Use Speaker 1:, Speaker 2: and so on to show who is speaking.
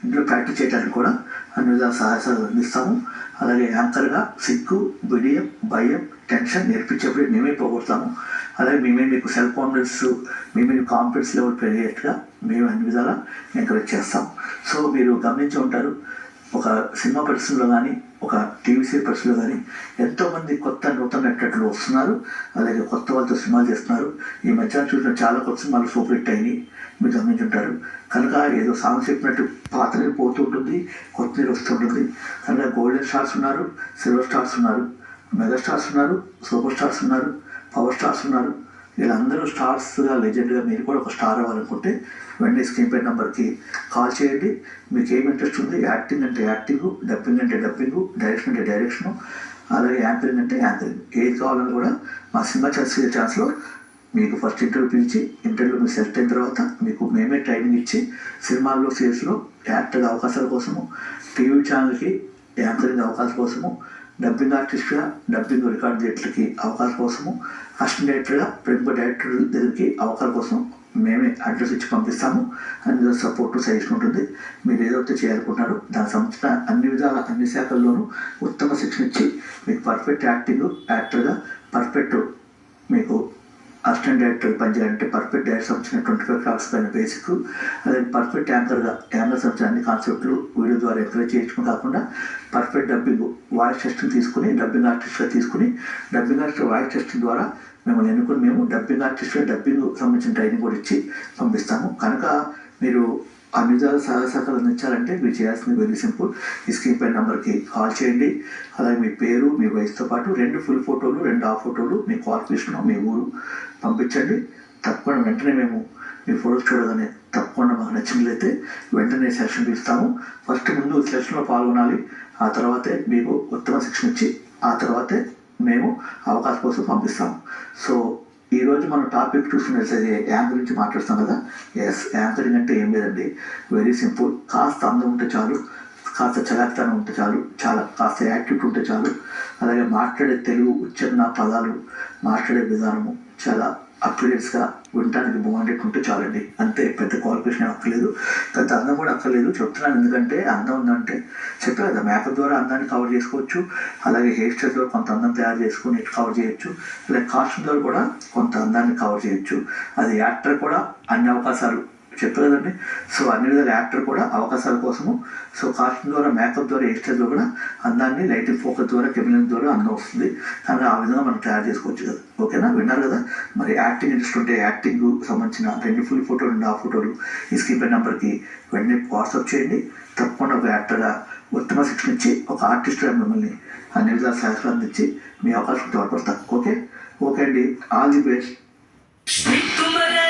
Speaker 1: ఇంట్లో ప్రాక్టీస్ చేయడానికి కూడా అన్ని విధాల సహాయాలు అందిస్తాము. అలాగే యాంకర్గా సిగ్గు, బిడియం, భయం, టెన్షన్ నేర్పించేప్పుడు మేమే పోగొడతాము. అలాగే మేమే మీకు సెల్ఫ్ కాన్ఫిడెన్స్, మేమే కాన్ఫిడెన్స్ లెవెల్ పెరిగేట్టుగా మేము అన్ని విధాలా ఎంకరేజ్ చేస్తాం. సో మీరు గమనించి ఉంటారు, ఒక సినిమా పరిశ్రమలో కానీ ఒక టీవీ సీరియల్ పరిశ్రమలో కానీ ఎంతోమంది కొత్త నూతన నటులు వస్తున్నారు. అలాగే కొత్త వాళ్ళతో సినిమాలు చేస్తున్నారు. ఈ మధ్య చూసిన చాలా కొత్త సినిమాలు సూపర్ హిట్ అయినాయి, మీరు గమనించుంటారు. కనుక ఏదో సాంగ్ చెప్పినట్టు పాత నీరు పోతుంటుంది, కొత్త నీరు వస్తుంటుంది. కనుక గోల్డెన్ స్టార్స్ ఉన్నారు, సిల్వర్ స్టార్స్ ఉన్నారు, మెగా స్టార్స్ ఉన్నారు, సూపర్ స్టార్స్ ఉన్నారు, పవర్ స్టార్స్ ఉన్నారు. వీళ్ళందరూ స్టార్స్గా లెజెండ్గా మీరు కూడా ఒక స్టార్ అవ్వాలనుకుంటే వెంటనే స్క్రీన్ పే నెంబర్కి కాల్ చేయండి. మీకు ఏమి ఇంట్రెస్ట్ ఉంది, యాక్టింగ్ అంటే యాక్టింగు, డబ్బింగ్ అంటే డబ్బింగు, డైరెక్షన్ అంటే డైరెక్షను, అలాగే యాంకరింగ్ అంటే యాంకరింగ్, ఏది కావాలని కూడా మా సినిమా ఛాన్స్లో మీకు ఫస్ట్ ఇంటర్వ్యూ పిలిచి ఇంటర్వ్యూ మీరు సెలెక్ట్ అయిన తర్వాత మీకు మేమే ట్రైనింగ్ ఇచ్చి సినిమాల్లో సీరియల్స్లో యాక్టర్ అవకాశాల కోసము, టీవీ ఛానల్కి యాంకరింగ్ అవకాశం కోసము, డబ్బింగ్ ఆర్టిస్ట్గా డబ్బింగ్ రికార్డ్ చేయట్లకి అవకాశం కోసము, అసిస్టెంట్ డైరెక్టర్గా ప్రముఖ డైరెక్టర్ దగ్గరికి అవకాశం కోసం మేమే అడ్రస్ ఇచ్చి పంపిస్తాము. అన్ని సపోర్ట్ సజెషన్ ఉంటుంది. మీరు ఏదైతే చేయాలనుకుంటారో దానికి సంబంధించిన అన్ని విధాల అన్ని శాఖల్లోనూ ఉత్తమ శిక్షణ ఇచ్చి మీకు పర్ఫెక్ట్ యాక్టింగ్ యాక్టర్గా పర్ఫెక్ట్ మీకు అసిస్టెంట్ డైరెక్టర్ పనిచేయాలంటే పర్ఫెక్ట్ డైరెక్టర్ సంబంధించిన 25 క్రాఫ్ట్స్ పైన బేసిక్, అలాగే పర్ఫెక్ట్ యాంకర్గా యాంకర్ సంబంధించిన అన్ని కాన్సెప్ట్లు వీడియో ద్వారా ఎంకరేజ్ చేయడం కాకుండా పర్ఫెక్ట్ డబ్బింగ్ వాయిస్ టెస్టింగ్ తీసుకుని డబ్బింగ్ ఆర్టిస్ట్గా తీసుకుని డబ్బింగ్ ఆర్టిస్ట్ వాయిస్ టెస్టింగ్ ద్వారా మిమ్మల్ని ఎన్నుకుని మేము డబ్బింగ్ ఆర్టిస్ట్గా డబ్బింగ్ సంబంధించిన ట్రైనింగ్ కూడా ఇచ్చి పంపిస్తాము. కనుక మీరు అన్ని విధాల సహకారం అందించాలంటే మీరు చేయాల్సింది వెరీ సింపుల్. ఈ స్క్రీన్ పై నెంబర్కి కాల్ చేయండి. అలాగే మీ పేరు, మీ వయసుతో పాటు 2 ఫుల్ ఫోటోలు, 2 హాఫ్ ఫోటోలు, మీ క్వాలిఫికేషన్, మీ ఊరు పంపించండి. తప్పకుండా వెంటనే మేము మీ ఫోటోస్ చూడగానే తప్పకుండా మాకు నచ్చినట్లయితే వెంటనే సెలక్షన్ ఇస్తాము. ఫస్ట్ ముందు సెలక్షన్లో పాల్గొనాలి. ఆ తర్వాతే మీకు ఉత్తమ శిక్షణ ఇచ్చి ఆ తర్వాతే మేము అవకాశం కోసం పంపిస్తాము. సో ఈరోజు మనం టాపిక్ చూసుకున్నట్లయితే యాంకర్ గురించి మాట్లాడుతాం కదా. యాంకరింగ్ అంటే ఏం లేదండి, వెరీ సింపుల్. కాస్త అందం ఉంటే చాలు, కాస్త చలాకితనం ఉంటే చాలు, కాస్త యాక్టివిటీ ఉంటే చాలు. అలాగే మాట్లాడే తెలుగు ఉచ్చారణ పదాలు, మాట్లాడే విధానము చాలా అప్డేట్స్గా వినటానికి బాగుండేట్టు ఉంటే చాలండి. అంతే, పెద్ద క్వాలిఫికేషన్ అక్కర్లేదు, పెద్ద అందం కూడా అక్కర్లేదు. చెప్తున్నాను ఎందుకంటే అందం ఉందంటే చెప్పే కదా, మేకప్ ద్వారా అందాన్ని కవర్ చేసుకోవచ్చు. అలాగే హెయిర్ స్టైల్ ద్వారా కొంత అందం తయారు చేసుకుని కవర్ చేయొచ్చు. అలాగే కాస్ట్యూమ్ ద్వారా కూడా కొంత అందాన్ని కవర్ చేయొచ్చు. అది యాక్టర్ కూడా అన్ని అవకాశాలు చెప్పారు కదండి. సో అన్ని విధాల యాక్టర్ కూడా అవకాశాల కోసము సో కాస్ట్యూమ్ ద్వారా, మేకప్ ద్వారా, హెయిర్ స్టైల్ ద్వారా కూడా అందాన్ని లైటింగ్ ఫోకస్ ద్వారా, కెమెరా ద్వారా అందం వస్తుంది. కానీ ఆ విధంగా మనం తయారు చేసుకోవచ్చు కదా. ఓకేనా, విన్నారు కదా. మరి యాక్టింగ్ ఇంట్రెస్ట్ ఉంటే యాక్టింగ్ సంబంధించిన 2 ఫుల్ ఫోటోలు, 2 హాఫ్ ఫోటోలు ఈ స్క్రీన్ పై నెంబర్కి వెంటనే వాట్సాప్ చేయండి. తప్పకుండా ఒక యాక్టర్గా ఉత్తమ శిక్షణ ఇచ్చి ఒక ఆర్టిస్ట్గా మిమ్మల్ని అన్ని విధాల సహాయాలు అందించి మీ అవకాశం తోడ్పడతారు. ఓకే అండి, ఆల్ ది బెస్ట్.